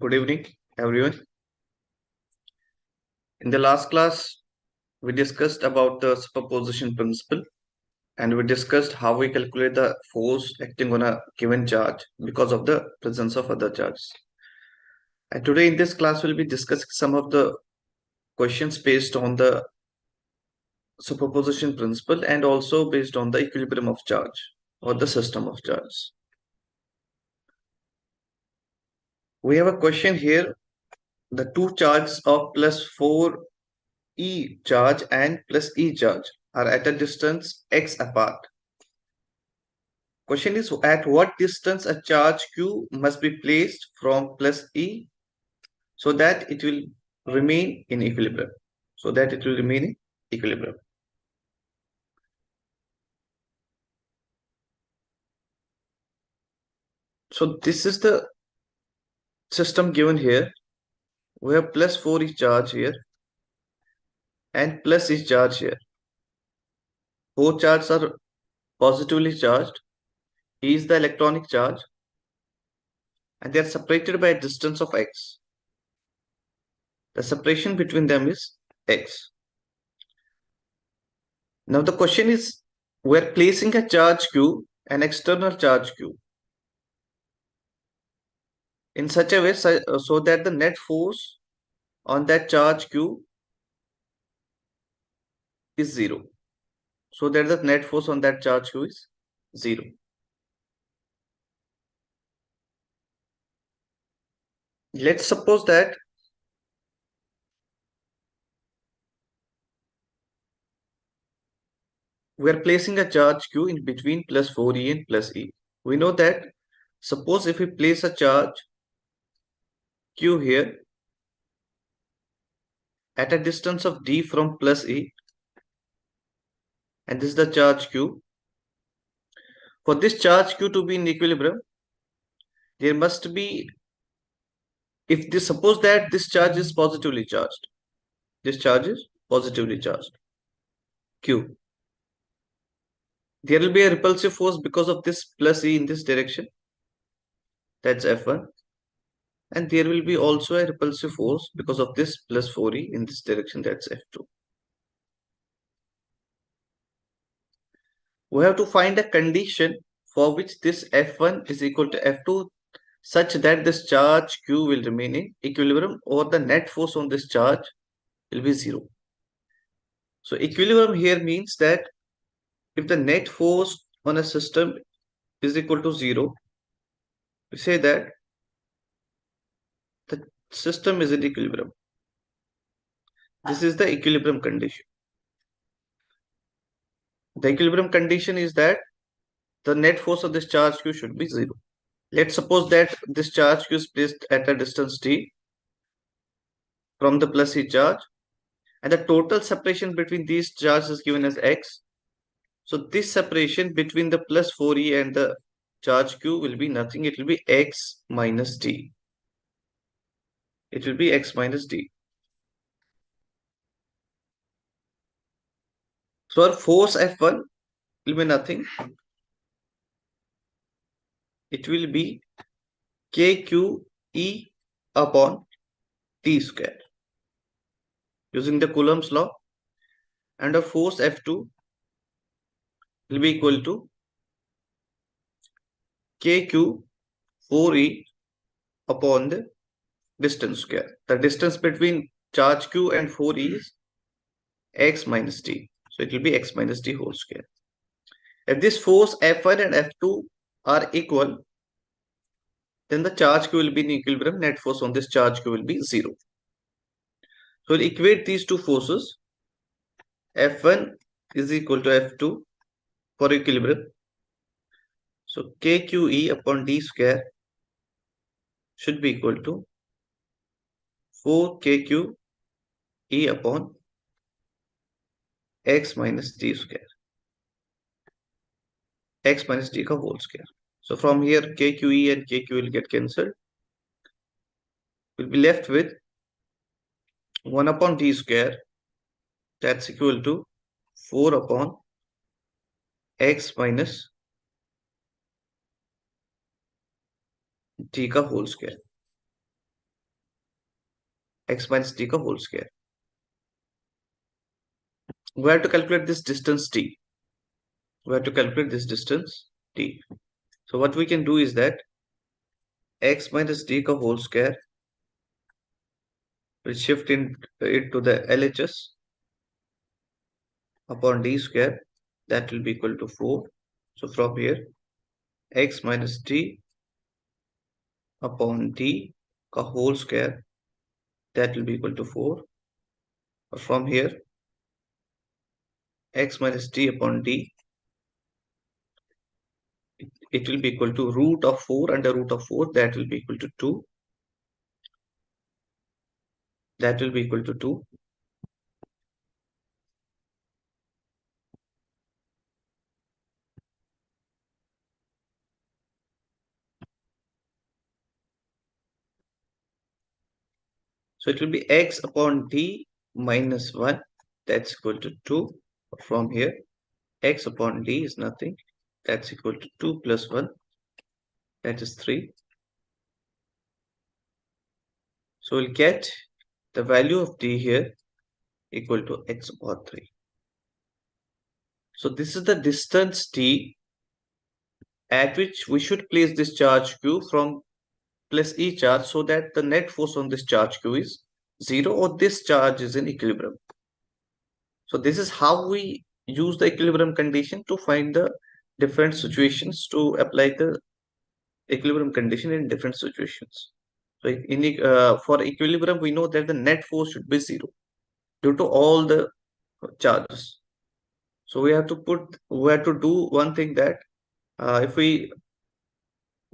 Good evening, everyone. In the last class, we discussed about the superposition principle and we discussed how we calculate the force acting on a given charge because of the presence of other charges. And today in this class, we'll be discussing some of the questions based on the superposition principle and also based on the equilibrium of charge or the system of charge. We have a question here. The two charges of plus 4e charge and plus e charge are at a distance x apart. Question is, at what distance a charge q must be placed from plus e so that it will remain in equilibrium. So that it will remain in equilibrium. So this is the system given here. We have plus 4e charge here and plus e charge here. Both charges are positively charged. E is the electronic charge and they are separated by a distance of x. The separation between them is x. Now the question is, we're placing a charge q, an external charge q, in such a way so that the net force on that charge q is 0. So that the net force on that charge q is 0. Let's suppose that we are placing a charge q in between plus 4e and plus e. We know that suppose if we place a charge q here at a distance of d from plus e, and this is the charge q. For this charge q to be in equilibrium, there must be, if this, suppose that this charge is positively charged, this charge is positively charged, q. There will be a repulsive force because of this plus e in this direction, that's F1. And there will be also a repulsive force because of this plus 4e in this direction, that's F2. We have to find a condition for which this F1 is equal to F2 such that this charge q will remain in equilibrium or the net force on this charge will be 0. So equilibrium here means that if the net force on a system is equal to 0, we say that the system is in equilibrium. This is the equilibrium condition. The equilibrium condition is that the net force of this charge q should be 0. Let's suppose that this charge q is placed at a distance d from the plus e charge, and the total separation between these charges is given as x. So this separation between the plus 4e and the charge q will be nothing. It will be x minus d. It will be x minus d. So our force F1 will be nothing. It will be kqe upon t square using the Coulomb's law, and our force F2 will be equal to kq 4e upon the distance square. The distance between charge q and 4e is x minus d. So it will be x minus d whole square. If this force F1 and F2 are equal, then the charge q will be in equilibrium. Net force on this charge q will be 0. So we'll equate these two forces. F1 is equal to F2 for equilibrium. So kqe upon d square should be equal to 4kqe upon x minus d square. X minus d ka whole square. So from here kqe and kq will get cancelled. We'll be left with 1 upon d square, that's equal to 4 upon x minus d ka whole square. x minus t ka whole square. We have to calculate this distance t. We have to calculate this distance t. So what we can do is that x minus t ka whole square will shift it to the LHS upon d square, that will be equal to 4. So from here x minus t upon d ka whole square, that will be equal to 4. From here x minus t upon d, it will be equal to root of 4 under root of 4, that will be equal to 2. That will be equal to 2. So it will be x upon d minus 1, that's equal to 2. From here x upon d is nothing, that's equal to 2 plus 1, that is 3. So we'll get the value of d here equal to x upon 3. So this is the distance t at which we should place this charge q from plus E charge, so that the net force on this charge q is 0, or this charge is in equilibrium. So this is how we use the equilibrium condition to find the different situations, to apply the equilibrium condition in different situations. So for equilibrium, we know that the net force should be 0 due to all the charges. So we have to do one thing, that if we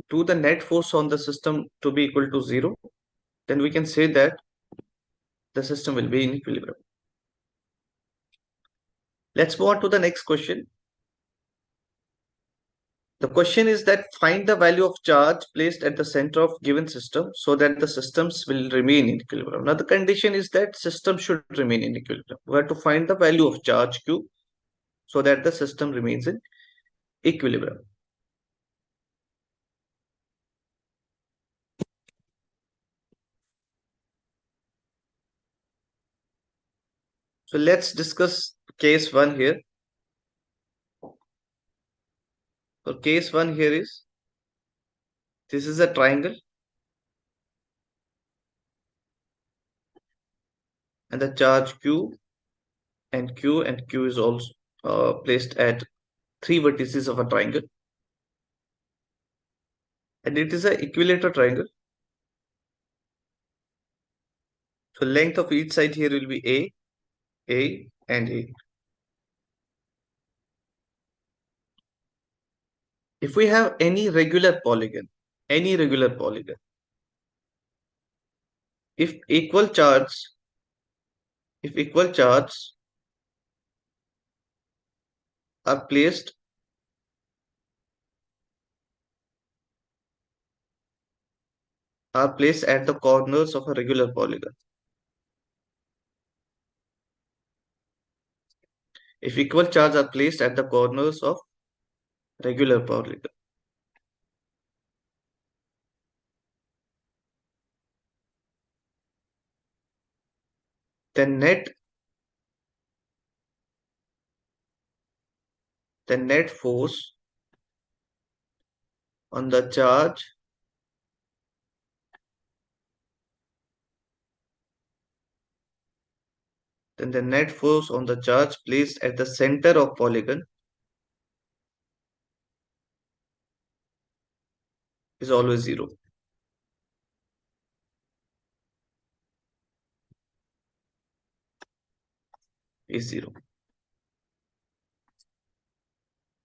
do the net force on the system to be equal to 0, then we can say that the system will be in equilibrium. Let's move on to the next question. The question is that find the value of charge placed at the center of given system so that the systems will remain in equilibrium. Now the condition is that system should remain in equilibrium. We have to find the value of charge q so that the system remains in equilibrium. So let's discuss case 1 here. So case 1 here is, this is a triangle and the charge q and q is also placed at 3 vertices of a triangle, and it is an equilateral triangle. So length of each side here will be A and A. If we have any regular polygon, if equal charge are placed at the corners of a regular polygon. If equal charge are placed at the corners of regular polygon, then net force on the charge placed at the center of polygon is always 0. Is 0.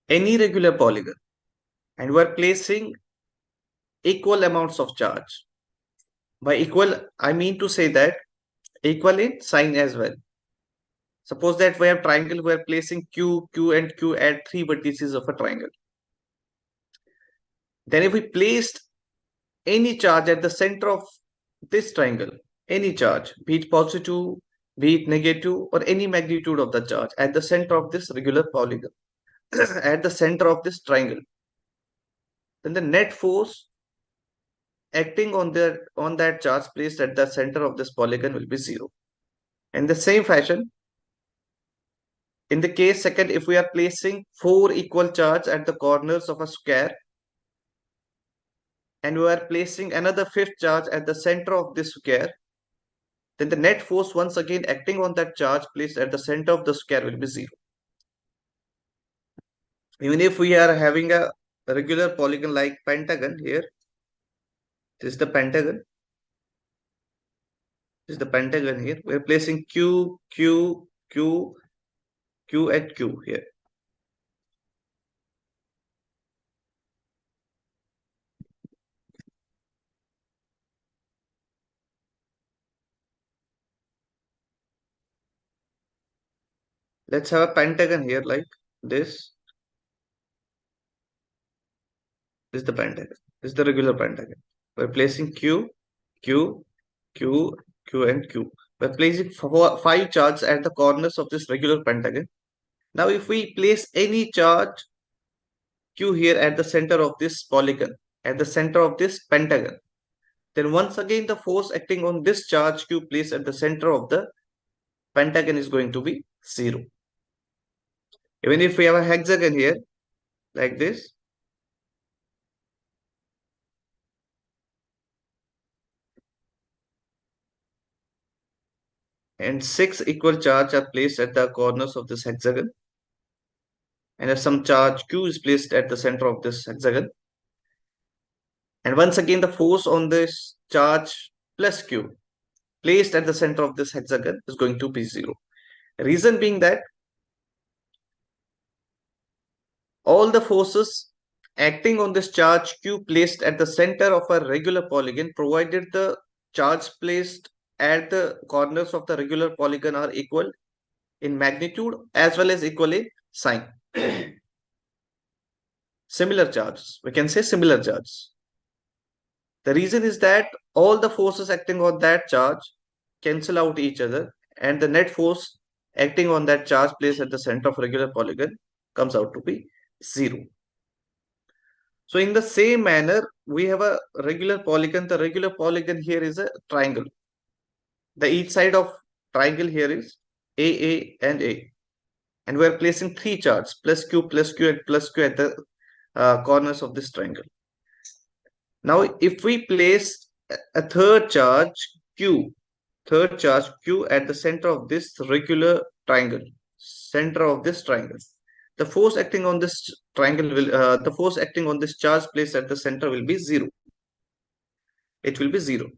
Any regular polygon, and we are placing equal amounts of charge. By equal, I mean to say that equal in sign as well. Suppose that we have triangle, we are placing q and q at 3 vertices of a triangle. Then if we placed any charge at the center of this triangle, any charge, be it positive, be it negative, or any magnitude of the charge at the center of this regular polygon, at the center of this triangle, then the net force acting on that charge placed at the center of this polygon will be 0. In the same fashion, in the case second, if we are placing 4 equal charge at the corners of a square, and we are placing another fifth charge at the center of this square, then the net force once again acting on that charge placed at the center of the square will be 0. Even if we are having a regular polygon like pentagon here, this is the pentagon. This is the pentagon here. We are placing Q, Q, Q, Q, and Q here. Let's have a pentagon here like this. This is the pentagon. This is the regular pentagon. We're placing Q, Q, Q, Q, and Q. We're placing 5 charges at the corners of this regular pentagon. Now, if we place any charge Q here at the center of this polygon, at the center of this pentagon, then once again the force acting on this charge Q placed at the center of the pentagon is going to be 0. Even if we have a hexagon here, like this, and 6 equal charge are placed at the corners of this hexagon, and if some charge Q is placed at the center of this hexagon, and once again the force on this charge plus Q placed at the center of this hexagon is going to be 0. Reason being that all the forces acting on this charge Q placed at the center of a regular polygon, provided the charge placed at the corners of the regular polygon are equal in magnitude as well as equal in sign. Similar charges. We can say similar charges. The reason is that all the forces acting on that charge cancel out each other, and the net force acting on that charge placed at the center of regular polygon comes out to be 0. So in the same manner, we have a regular polygon. The regular polygon here is a triangle. The each side of triangle here is A, and A. And we are placing 3 charges, plus Q, and plus Q at the corners of this triangle. Now, if we place a third charge Q at the center of this regular triangle, the force acting on this triangle will, the force acting on this charge placed at the center will be 0. It will be 0.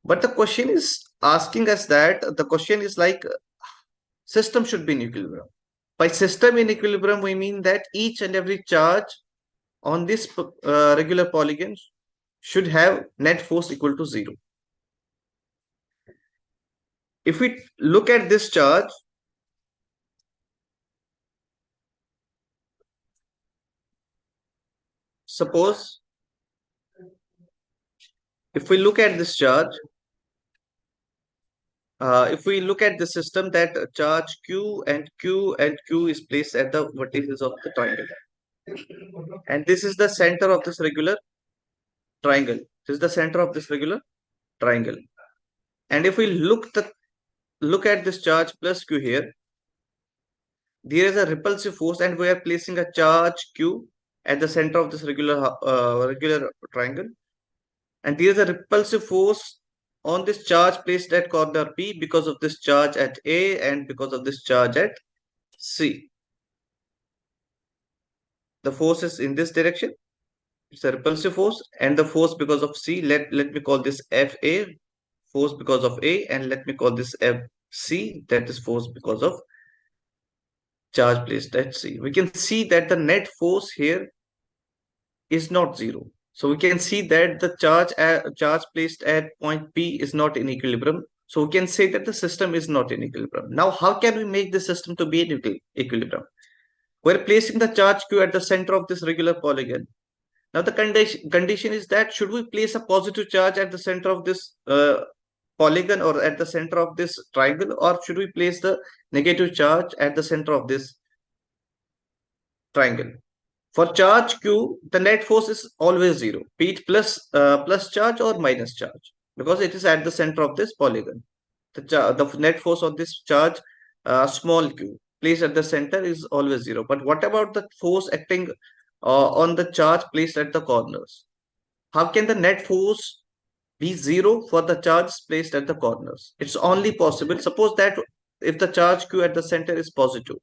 But the question is asking us that the question is like system should be in equilibrium. By system in equilibrium, we mean that each and every charge on this regular polygon should have net force equal to 0. If we look at this charge, suppose if we look at this charge, if we look at the system, that charge Q and Q is placed at the vertices of the triangle, and this is the center of this regular triangle. This is the center of this regular triangle. And if we look at this charge plus Q here, there is a repulsive force, and we are placing a charge Q at the center of this regular triangle, and there is a repulsive force on this charge placed at corner P because of this charge at A and because of this charge at C. The force is in this direction. It's a repulsive force, and the force because of C, let me call this FA, force because of A, and let me call this FC, that is force because of charge placed at C. We can see that the net force here is not 0. So we can see that the charge placed at point P is not in equilibrium. So we can say that the system is not in equilibrium. Now, how can we make the system to be in equilibrium? We're placing the charge Q at the center of this regular polygon. Now, the condition is that should we place a positive charge at the center of this polygon or at the center of this triangle, or should we place the negative charge at the center of this triangle? For charge q, the net force is always zero, be it plus charge or minus charge, because it is at the center of this polygon. The net force of this charge, small q, placed at the center is always zero. But what about the force acting on the charge placed at the corners? How can the net force be zero for the charge placed at the corners? It's only possible, suppose that if the charge q at the center is positive,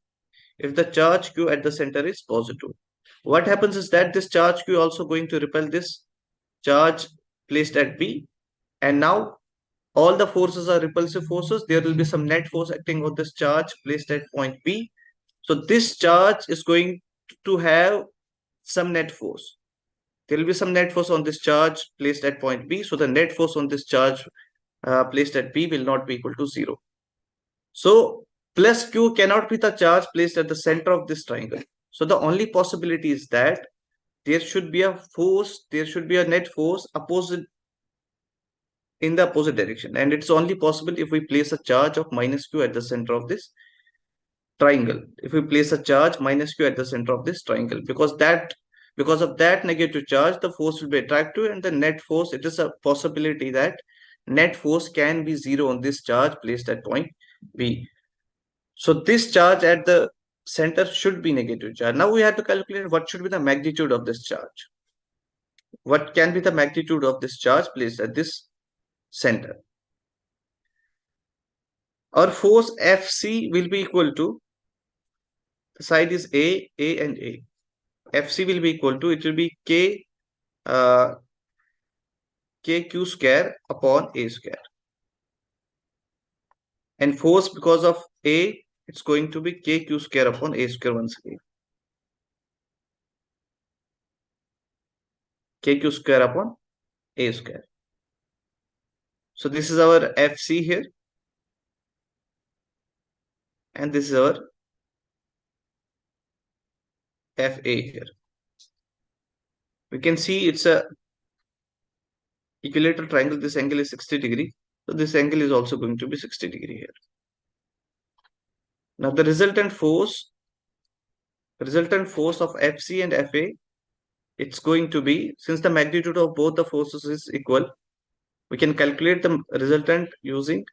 if the charge q at the center is positive, what happens is that this charge q also going to repel this charge placed at B, and now all the forces are repulsive forces. There will be some net force acting on this charge placed at point B. So this charge is going to have some net force. There will be some net force on this charge placed at point B. So the net force on this charge placed at B will not be equal to zero. So plus Q cannot be the charge placed at the center of this triangle. So the only possibility is that there should be a force, there should be a net force opposite in the opposite direction, and it's only possible if we place a charge of minus q at the center of this triangle. If we place a charge minus q at the center of this triangle, because of that negative charge, the force will be attractive, and the net force, it is a possibility that net force can be zero on this charge placed at point B. So this charge at the center should be negative charge. Now we have to calculate what should be the magnitude of this charge. What can be the magnitude of this charge placed at this center? Our force Fc will be equal to, the side is A and A. Fc will be equal to, it will be kq square upon A square. And force because of A, it's going to be kq square upon A square once again. Kq square upon A square. So this is our Fc here. And this is our Fa here. We can see it's a equilateral triangle. This angle is 60 degree. So this angle is also going to be 60 degree here. Now the resultant force of Fc and Fa, it's going to be, since the magnitude of both the forces is equal, we can calculate the resultant using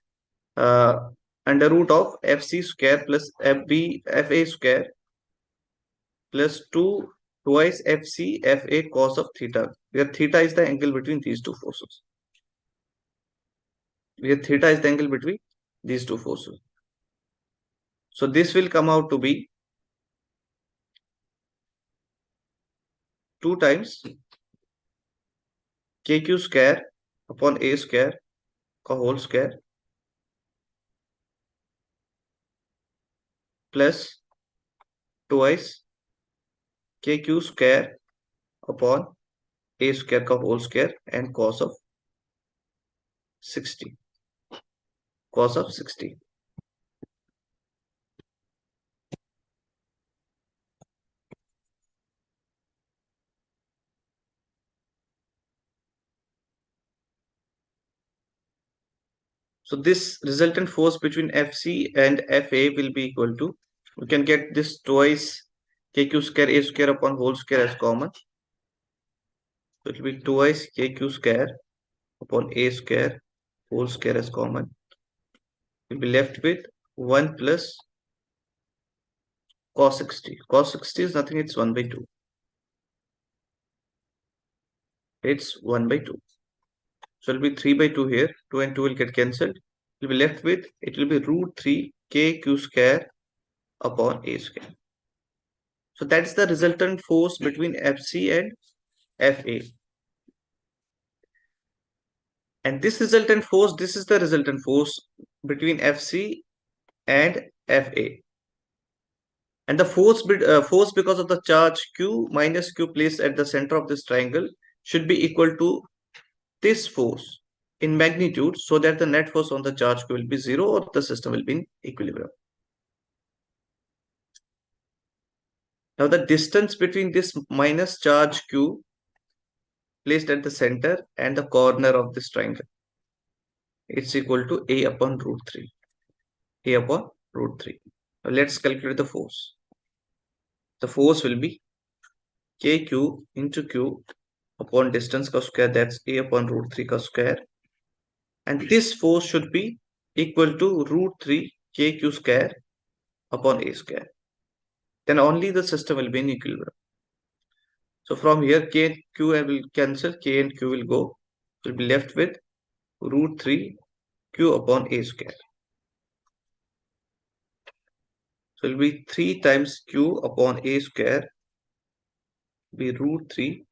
under root of Fc square plus Fa square plus 2 twice Fc Fa cos of theta, where theta is the angle between these two forces. So this will come out to be 2 times kq square upon A square का whole square plus twice kq square upon A square का whole square and cos of 60. So this resultant force between Fc and Fa will be equal to, we can get this twice kq square A square upon whole square as common. So it will be twice kq square upon A square whole square as common. We'll be left with 1 plus cos 60. Cos 60 is nothing, it's 1 by 2. It's 1 by 2. So it will be 3 by 2 here. 2 and 2 will get cancelled. It will be left with, it will be root 3 kq square upon A square. So that's the resultant force between Fc and Fa. And this resultant force, this is the resultant force between Fc and Fa. And the force because of the charge Q minus Q placed at the center of this triangle should be equal to this force in magnitude, so that the net force on the charge Q will be zero, or the system will be in equilibrium. Now the distance between this minus charge Q placed at the center and the corner of this triangle, it's equal to A upon root 3. A upon root 3. Now let's calculate the force. The force will be kq into q upon distance ka square, that's a upon root 3 ka square, and this force should be equal to root 3 kq square upon a square. Then only the system will be in equilibrium. So from here k and q will cancel, k and q will go. We'll be left with root 3 q upon a square. So it will be 3 times q upon a square, be root 3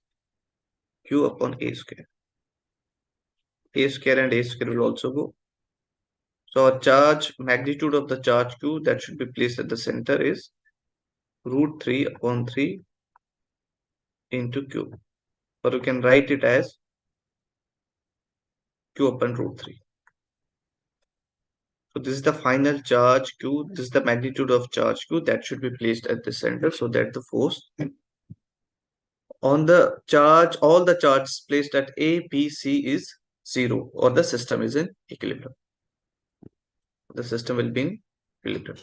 q upon a square. A square and a square will also go. So our charge, magnitude of the charge q that should be placed at the center is root 3 upon 3 into q. Or you can write it as q upon root 3. So this is the final charge q. This is the magnitude of charge q that should be placed at the center, so that the force on the charge, all the charges placed at A, B, C is 0, or the system is in equilibrium. The system will be in equilibrium.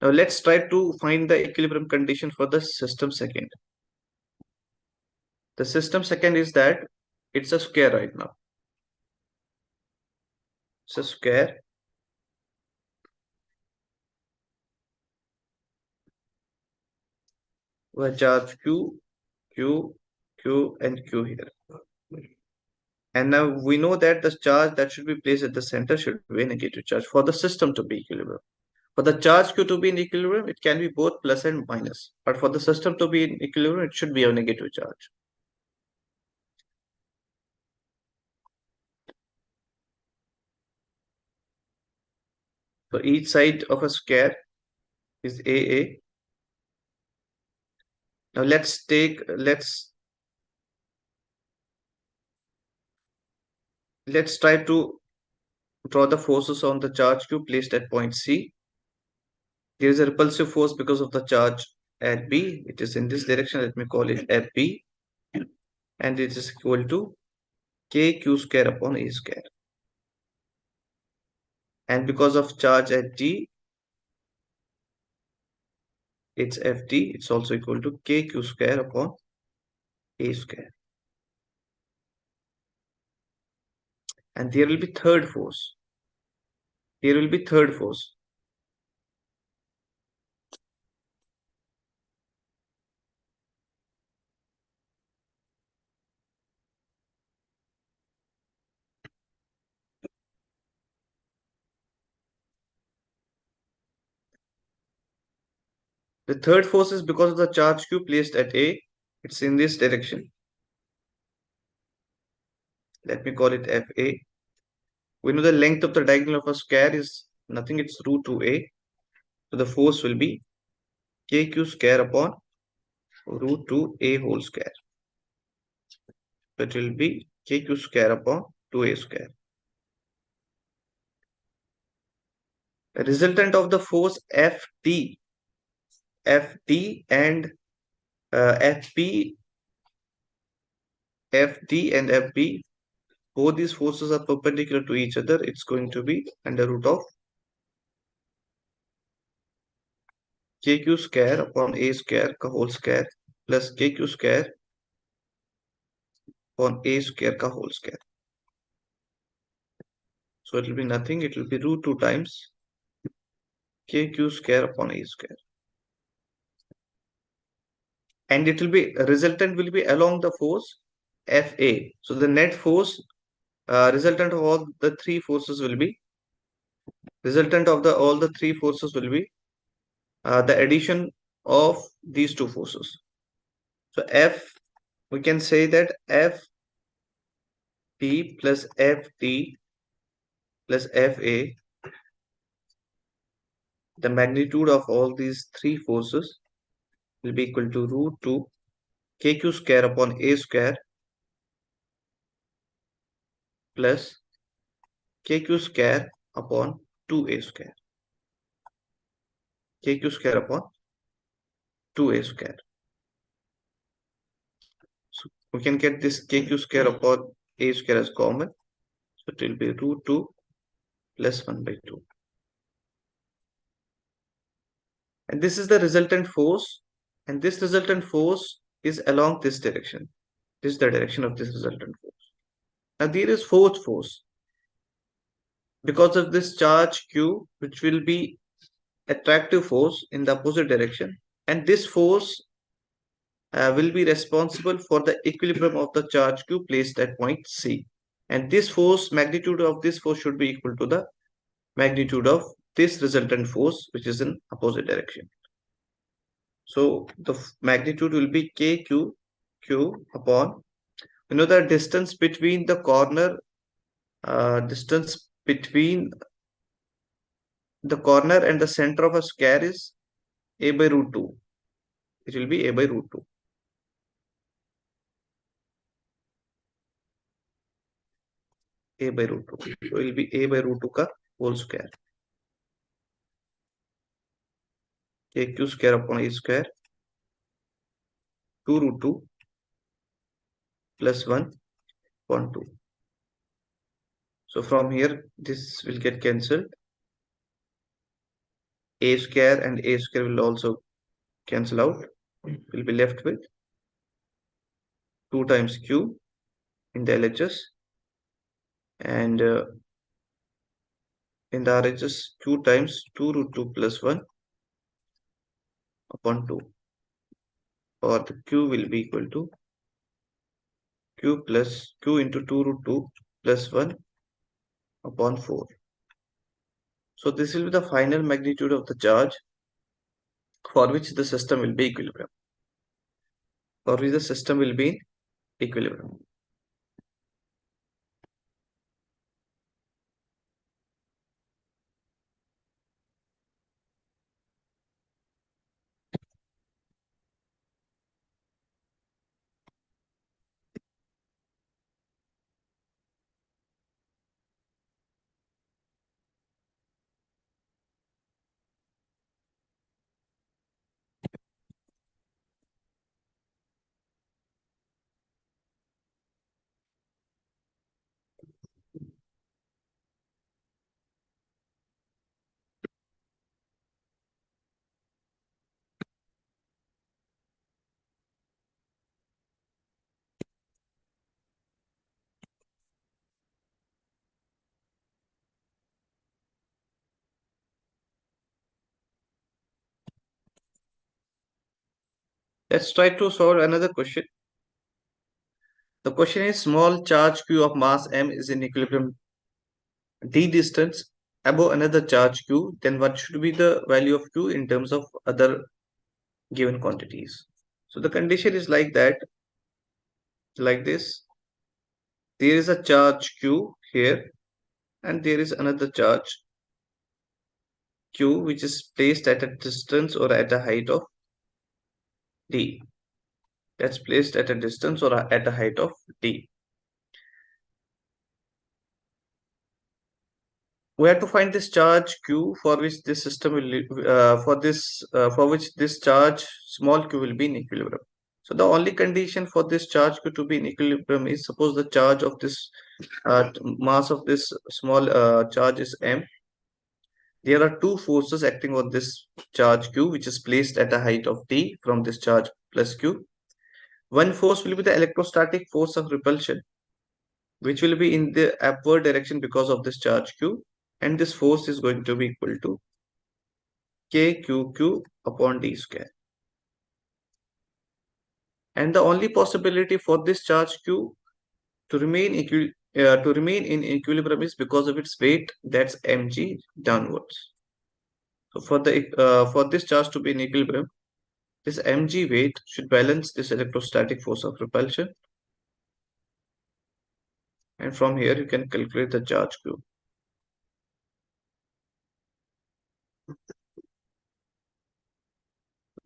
Now let's try to find the equilibrium condition for the system second. The system second is that it's a square right now. It's a square where charge Q, Q, Q, and Q here. And now we know that the charge that should be placed at the center should be a negative charge for the system to be equilibrium. For the charge Q to be in equilibrium, it can be both plus and minus. But for the system to be in equilibrium, it should be a negative charge. So each side of a square is AA. Now let's try to draw the forces on the charge Q placed at point C. There is a repulsive force because of the charge at B. It is in this direction. Let me call it FB. And it is equal to KQ square upon A square. And because of charge at D, it's FD. It's also equal to KQ square upon A square. And there will be third force. There will be third force. The third force is because of the charge Q placed at A. It's in this direction. Let me call it FA. We know the length of the diagonal of a square is nothing, it's root 2A. So the force will be KQ square upon root 2A whole square. So it will be KQ square upon 2A square. The resultant of the force FD and FB, FD and FB, both these forces are perpendicular to each other. It's going to be under root of KQ square upon A square ka whole square plus KQ square upon A square ka whole square. So it will be nothing. It will be root 2 times KQ square upon A square. And it will be resultant will be along the force FA. So the net force resultant of all the three forces will be all the three forces will be the addition of these two forces. So F, we can say that FP plus FT plus FA, the magnitude of all these three forces will be equal to root 2 KQ square upon A square plus KQ square upon 2A square. KQ square upon 2A square. So we can get this KQ square upon A square as common. So it will be root 2 plus 1 by 2. And this is the resultant force, and this resultant force is along this direction. This is the direction of this resultant force. Now there is fourth force because of this charge q, which will be attractive force in the opposite direction, and this force will be responsible for the equilibrium of the charge q placed at point C. And this force, magnitude of this force should be equal to the magnitude of this resultant force, which is in opposite direction. So the magnitude will be q upon, the distance between the corner, distance between the corner and the center of a square is a by root 2. It will be a by root 2. A by root 2. So it will be a by root 2 ka whole square. aq square upon a square 2 root 2 plus 1 upon 2. So from here, this will get cancelled. A square and a square will also cancel out. We'll be left with 2 times q in the LHS, and in the RHS, q times 2 root 2 plus 1 upon 2, or the q will be equal to q into 2 root 2 plus 1 upon 4. So this will be the final magnitude of the charge for which the system will be equilibrium. For which the system will be in equilibrium. Let's try to solve another question. The question is, small charge q of mass m is in equilibrium d distance above another charge q, then what should be the value of q in terms of other given quantities? So the condition is like that, like this. There is a charge q here, and there is another charge q which is placed at a distance or at a height of d. That's placed at a distance or at a height of d. We have to find this charge q for which this system will for which this charge small q will be in equilibrium. So the only condition for this charge q to be in equilibrium is, suppose the charge of this mass of this small charge is m. There are two forces acting on this charge q, which is placed at a height of d from this charge plus q. One force will be the electrostatic force of repulsion, which will be in the upward direction because of this charge q, and this force is going to be equal to kqq upon d square. And the only possibility for this charge q to remain in equilibrium is because of its weight, that's mg downwards. So for this charge to be in equilibrium, this mg weight should balance this electrostatic force of repulsion, and from here you can calculate the charge q.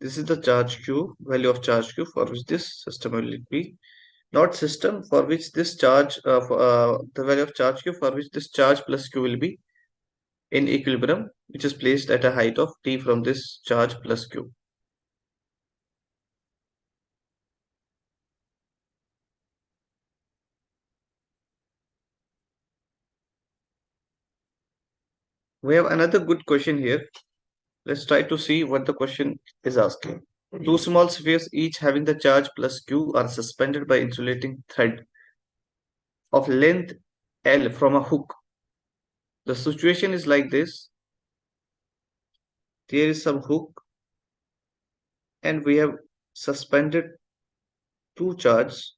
This is the charge q, value of charge q for which this system will be, not system, for which this charge, the value of charge q for which this charge plus q will be in equilibrium, which is placed at a height of t from this charge plus q. We have another good question here. Let's try to see what the question is asking. Two small spheres, each having the charge plus q, are suspended by insulating thread of length L from a hook. The situation is like this. There is some hook and we have suspended two charges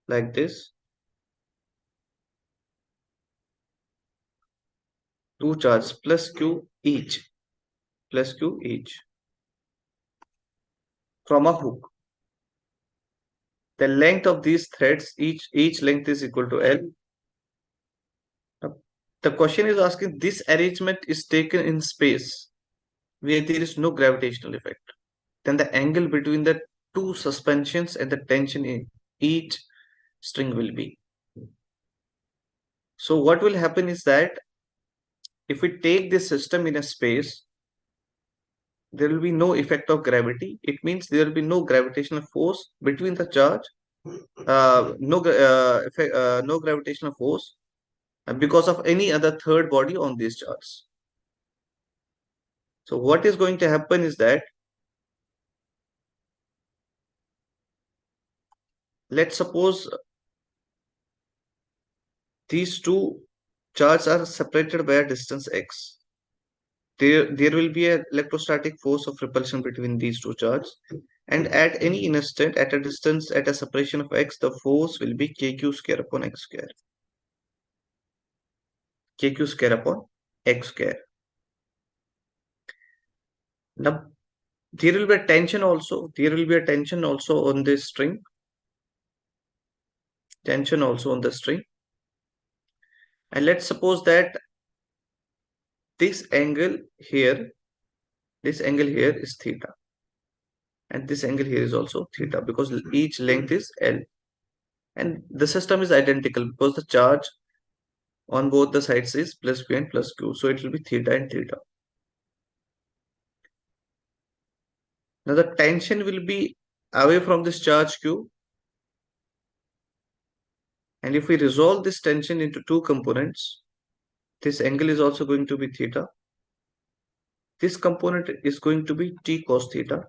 like this. Two charges plus q each. Plus q each from a hook. The length of these threads, each length is equal to L. The question is asking, this arrangement is taken in space where there is no gravitational effect. Then the angle between the two suspensions and the tension in each string will be. So what will happen is that if we take this system in a space, there will be no effect of gravity. It means there will be no gravitational force between the charge, no gravitational force because of any other third body on these charges. So what is going to happen is that, let's suppose these two charges are separated by a distance x. There will be an electrostatic force of repulsion between these two charges, and at any instant, at a distance, at a separation of x, the force will be kq square upon x square. Kq square upon x square. Now, there will be a tension also. There will be a tension also on this string. Tension also on the string. And let's suppose that this angle here is theta. And this angle here is also theta because each length is L. And the system is identical because the charge on both the sides is plus P and plus Q. So it will be theta and theta. Now the tension will be away from this charge Q. And if we resolve this tension into two components, this angle is also going to be theta. This component is going to be t cos theta.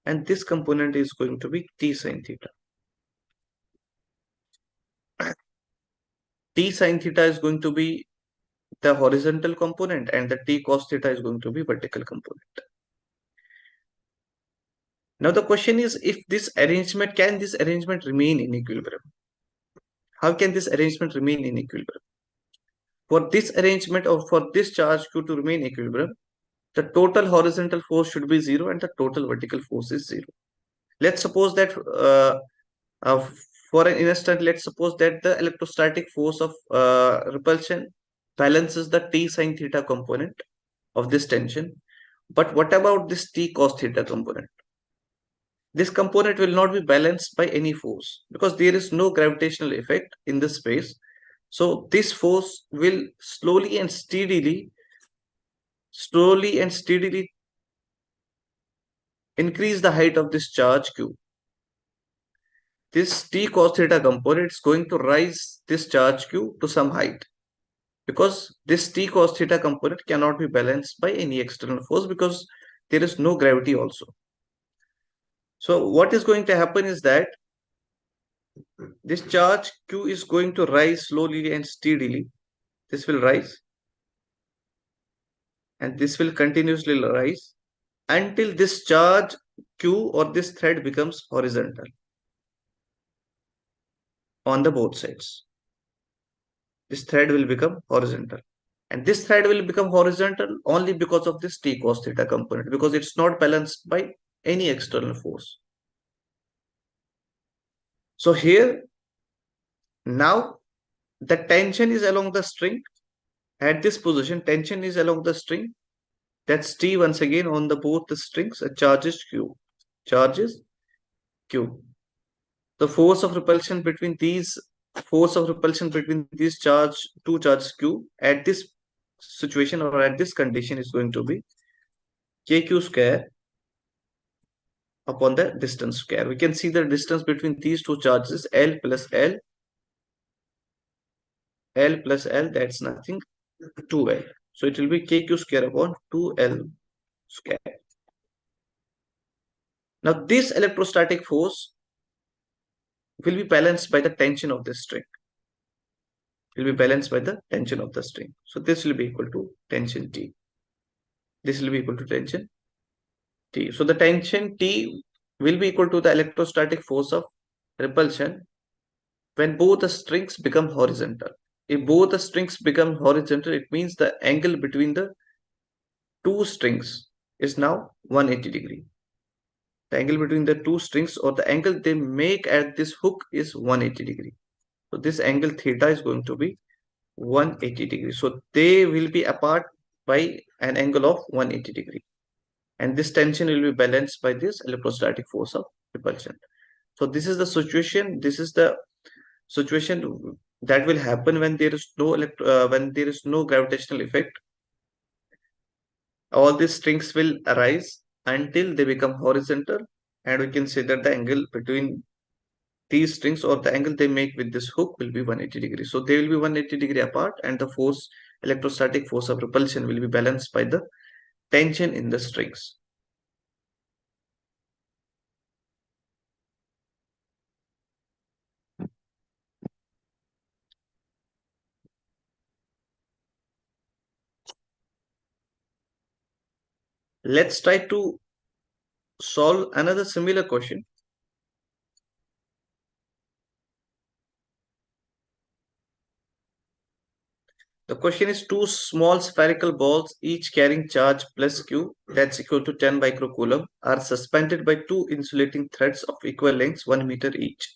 And this component is going to be t sin theta. T sin theta is going to be the horizontal component and the t cos theta is going to be vertical component. Now the question is, if can this arrangement remain in equilibrium? How can this arrangement remain in equilibrium? For this arrangement or for this charge Q to remain equilibrium, the total horizontal force should be 0 and the total vertical force is 0. Let's suppose that uh, for an instant, let's suppose that the electrostatic force of repulsion balances the t sin theta component of this tension. But what about this t cos theta component? This component will not be balanced by any force because there is no gravitational effect in this space. So this force will slowly and steadily increase the height of this charge Q. This t cos theta component is going to raise this charge Q to some height because this t cos theta component cannot be balanced by any external force because there is no gravity also. So what is going to happen is that this charge Q is going to rise slowly and steadily. This will rise and this will continuously rise until this charge Q or this thread becomes horizontal on the both sides. This thread will become horizontal. And this thread will become horizontal only because of this t cos theta component because it's not balanced by any external force. So here, now the tension is along the string. At this position, tension is along the string. That's T once again on the both the strings. A charge is Q. Charge is Q. The force of repulsion between these two charges Q at this situation or at this condition is going to be KQ square upon the distance square. We can see the distance between these two charges is L plus L. L plus L, that's nothing 2L. So it will be KQ square upon 2L square. Now this electrostatic force will be balanced by the tension of the string. Will be balanced by the tension of the string. So this will be equal to tension T. This will be equal to tension T. So the tension T will be equal to the electrostatic force of repulsion when both the strings become horizontal. If both the strings become horizontal, it means the angle between the two strings is now 180 degree. The angle between the two strings, or the angle they make at this hook, is 180 degree. So this angle theta is going to be 180 degree. So they will be apart by an angle of 180 degree. And this tension will be balanced by this electrostatic force of repulsion. So this is the situation. This is the situation that will happen when there is no gravitational effect. All these strings will arise until they become horizontal, and we can say that the angle between these strings, or the angle they make with this hook, will be 180 degrees. So they will be 180 degree apart, and the electrostatic force of repulsion will be balanced by the tension in the strings. Let's try to solve another similar question. The question is, two small spherical balls, each carrying charge plus Q, that's equal to 10 microcoulomb, are suspended by two insulating threads of equal lengths 1 meter each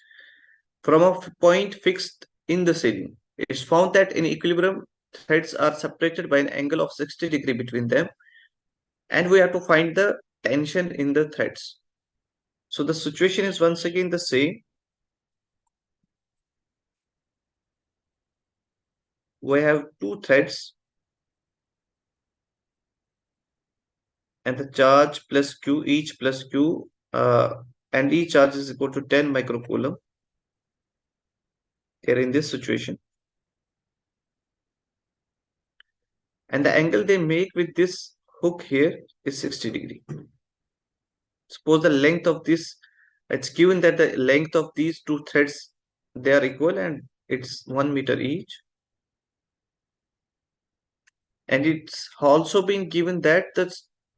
from a point fixed in the ceiling. It's found that in equilibrium, threads are separated by an angle of 60 degree between them, and we have to find the tension in the threads. So the situation is once again the same. We have two threads, and the charge plus Q, each plus Q, and each charge is equal to 10 microcoulomb here in this situation. And the angle they make with this hook here is 60 degree. Suppose the length of this, it's given that the length of these two threads, they are equal, and it's 1 meter each. And it's also been given that the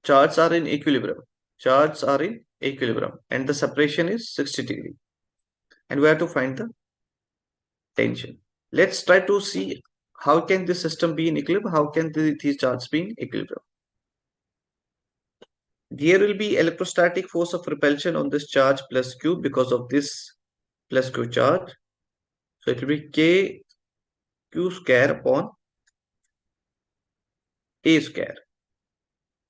charges are in equilibrium. Charges are in equilibrium, and the separation is 60 degree. And we have to find the tension. Let's try to see how can this system be in equilibrium. How can these charges be in equilibrium? There will be electrostatic force of repulsion on this charge plus Q because of this plus Q charge. So it will be K Q square upon A square.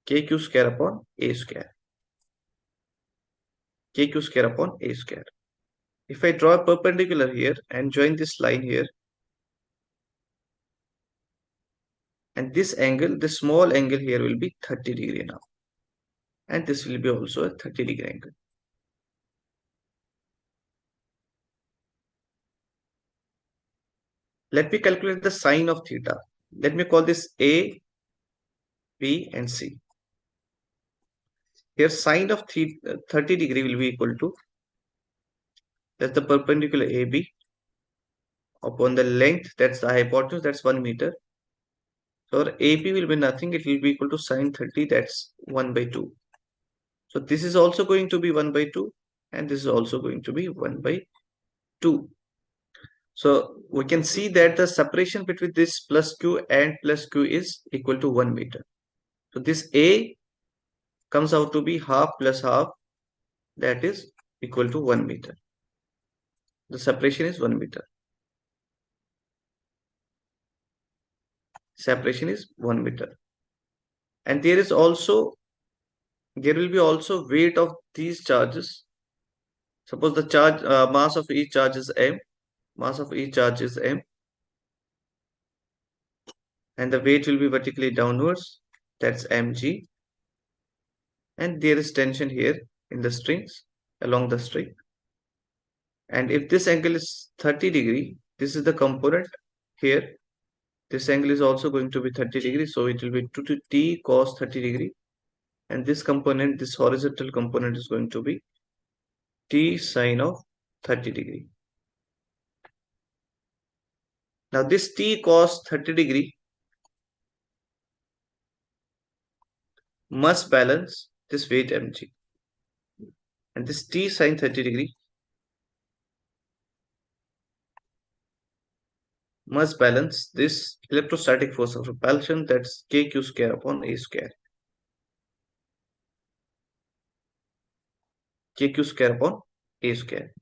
KQ square upon A square. KQ square upon A square. If I draw a perpendicular here and join this line here, and this angle, this small angle here, will be 30 degree now. And this will be also a 30 degree angle. Let me calculate the sine of theta. Let me call this A, B, and C. Here sine of 30 degree will be equal to, that's the perpendicular AB, upon the length, that's the hypotenuse, that's 1 meter. So our AP will be nothing, it will be equal to sine 30, that's 1 by 2. So this is also going to be 1 by 2, and this is also going to be 1 by 2. So we can see that the separation between this plus Q and plus Q is equal to 1 meter. So this A comes out to be half plus half, that is equal to 1 meter. The separation is 1 meter. Separation is 1 meter. And there will be also weight of these charges. Suppose the charge mass of each charge is M. Mass of each charge is M. And the weight will be vertically downwards. That's mg. And there is tension here in the strings, along the string. And if this angle is 30 degree, this is the component here. This angle is also going to be 30 degrees, so it will be 2 to t cos 30 degree. And this component, this horizontal component is going to be t sine of 30 degree. Now this t cos 30 degree must balance this weight mg. And this t sine 30 degree must balance this electrostatic force of repulsion, that's kq square upon a square. Kq square upon a square.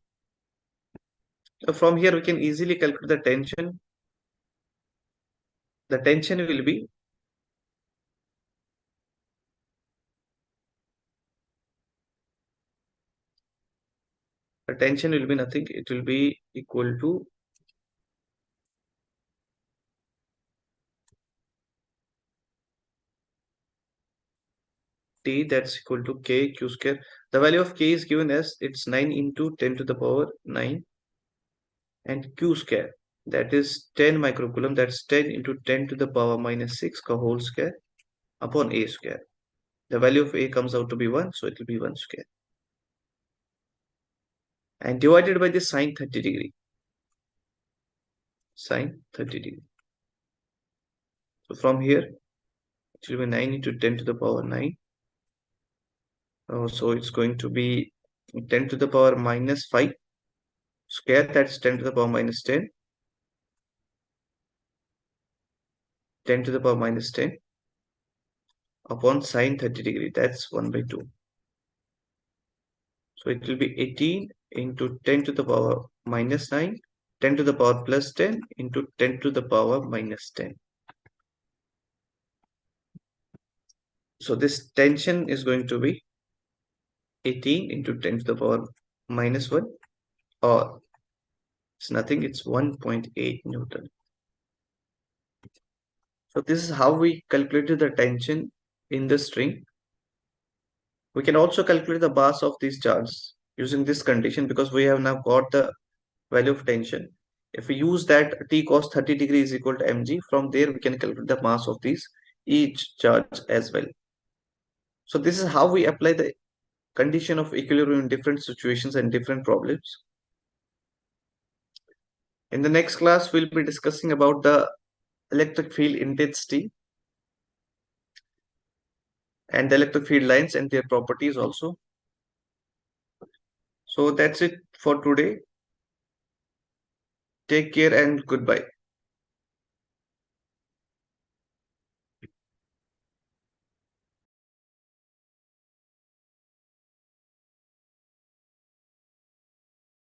So from here we can easily calculate the tension. The tension will be nothing. It will be equal to t, that's equal to k q square. The value of k is given as it's 9 into 10 to the power 9, and q square, that is 10 microcoulomb, that's 10 into 10 to the power minus 6 ka whole square upon a square. The value of a comes out to be 1, so it will be 1 square. And divided by the sine 30 degree. Sine 30 degree. So from here, it will be 9 into 10 to the power 9. So it's going to be 10 to the power minus 5 square, that's 10 to the power minus 10. 10 to the power minus 10 upon sine 30 degree, that's 1 by 2. So it will be 18 into 10 to the power minus 9, 10 to the power plus 10 into 10 to the power minus 10. So this tension is going to be 18 into 10 to the power minus 1, or it's nothing, it's 1.8 Newton. So this is how we calculated the tension in the string. We can also calculate the mass of these charges using this condition, because we have now got the value of tension. If we use that t cos 30 degree is equal to mg, from there we can calculate the mass of these each charge as well. So this is how we apply the condition of equilibrium in different situations and different problems. In the next class, we'll be discussing about the electric field intensity and the electric field lines and their properties also. So that's it for today. Take care and goodbye.